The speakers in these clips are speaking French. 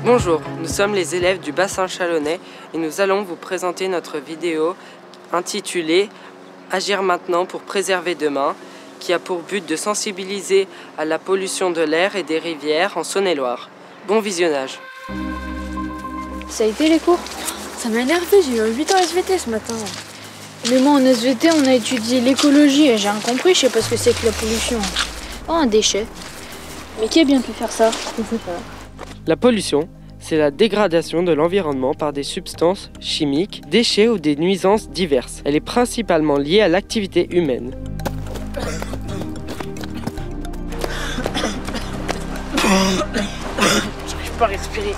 Bonjour, nous sommes les élèves du bassin chalonnais et nous allons vous présenter notre vidéo intitulée « Agir maintenant pour préserver demain » qui a pour but de sensibiliser à la pollution de l'air et des rivières en Saône-et-Loire. Bon visionnage. Ça a été les cours? Ça m'a énervé, j'ai eu un 8 ans SVT ce matin. Mais moi en SVT on a étudié l'écologie et j'ai rien compris, je sais pas ce que c'est que la pollution. Oh, un déchet. Mais qui a bien pu faire ça? Je sais pas. La pollution, c'est la dégradation de l'environnement par des substances chimiques, déchets ou des nuisances diverses. Elle est principalement liée à l'activité humaine. J'arrive pas à respirer.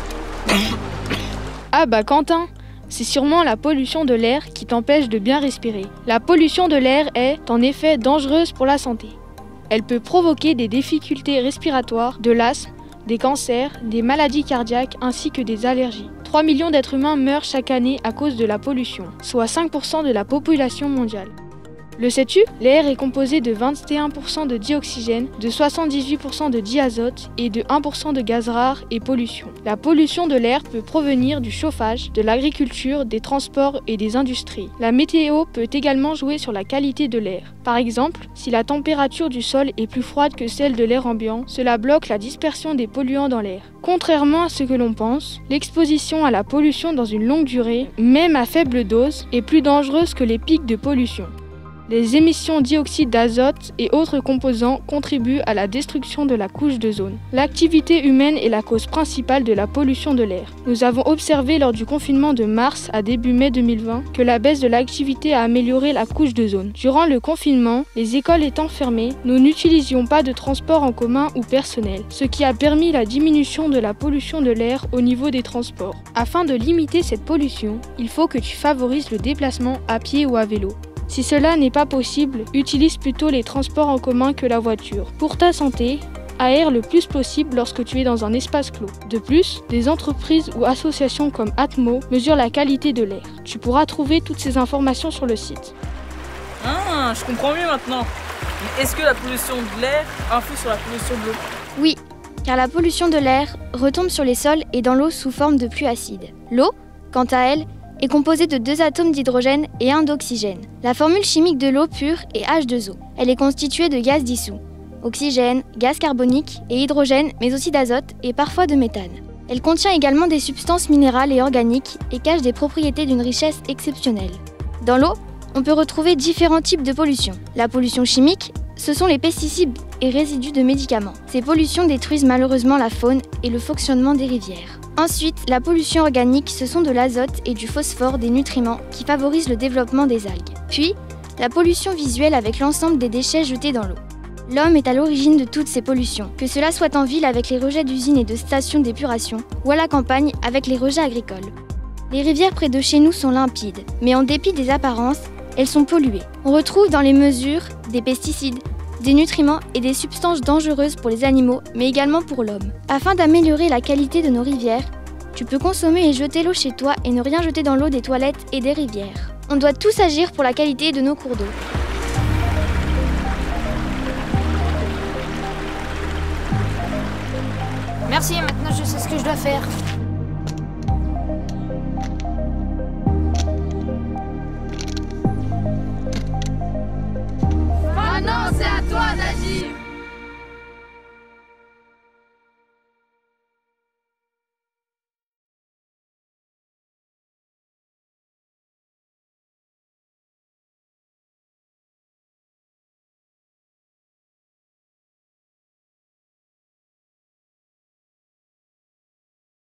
Ah bah Quentin, c'est sûrement la pollution de l'air qui t'empêche de bien respirer. La pollution de l'air est en effet dangereuse pour la santé. Elle peut provoquer des difficultés respiratoires, de l'asthme, des cancers, des maladies cardiaques ainsi que des allergies. 3 millions d'êtres humains meurent chaque année à cause de la pollution, soit 5% de la population mondiale. Le sais-tu? L'air est composé de 21% de dioxygène, de 78% de diazote et de 1% de gaz rares et pollution. La pollution de l'air peut provenir du chauffage, de l'agriculture, des transports et des industries. La météo peut également jouer sur la qualité de l'air. Par exemple, si la température du sol est plus froide que celle de l'air ambiant, cela bloque la dispersion des polluants dans l'air. Contrairement à ce que l'on pense, l'exposition à la pollution dans une longue durée, même à faible dose, est plus dangereuse que les pics de pollution. Les émissions dioxyde d'azote et autres composants contribuent à la destruction de la couche d'ozone. L'activité humaine est la cause principale de la pollution de l'air. Nous avons observé lors du confinement de mars à début mai 2020 que la baisse de l'activité a amélioré la couche d'ozone. Durant le confinement, les écoles étant fermées, nous n'utilisions pas de transport en commun ou personnel, ce qui a permis la diminution de la pollution de l'air au niveau des transports. Afin de limiter cette pollution, il faut que tu favorises le déplacement à pied ou à vélo. Si cela n'est pas possible, utilise plutôt les transports en commun que la voiture. Pour ta santé, aère le plus possible lorsque tu es dans un espace clos. De plus, des entreprises ou associations comme Atmo mesurent la qualité de l'air. Tu pourras trouver toutes ces informations sur le site. Ah, je comprends mieux maintenant. Mais est-ce que la pollution de l'air influe sur la pollution de l'eau? Oui, car la pollution de l'air retombe sur les sols et dans l'eau sous forme de pluie acide. L'eau, quant à elle, est composée de 2 atomes d'hydrogène et 1 d'oxygène. La formule chimique de l'eau pure est H2O. Elle est constituée de gaz dissous, oxygène, gaz carbonique et hydrogène, mais aussi d'azote et parfois de méthane. Elle contient également des substances minérales et organiques et cache des propriétés d'une richesse exceptionnelle. Dans l'eau, on peut retrouver différents types de pollution. La pollution chimique, ce sont les pesticides et résidus de médicaments. Ces pollutions détruisent malheureusement la faune et le fonctionnement des rivières. Ensuite, la pollution organique, ce sont de l'azote et du phosphore, des nutriments qui favorisent le développement des algues. Puis, la pollution visuelle avec l'ensemble des déchets jetés dans l'eau. L'homme est à l'origine de toutes ces pollutions, que cela soit en ville avec les rejets d'usines et de stations d'épuration, ou à la campagne avec les rejets agricoles. Les rivières près de chez nous sont limpides, mais en dépit des apparences, elles sont polluées. On retrouve dans les mesures des pesticides, des nutriments et des substances dangereuses pour les animaux, mais également pour l'homme. Afin d'améliorer la qualité de nos rivières, tu peux consommer et jeter l'eau chez toi et ne rien jeter dans l'eau des toilettes et des rivières. On doit tous agir pour la qualité de nos cours d'eau. Merci, maintenant je sais ce que je dois faire.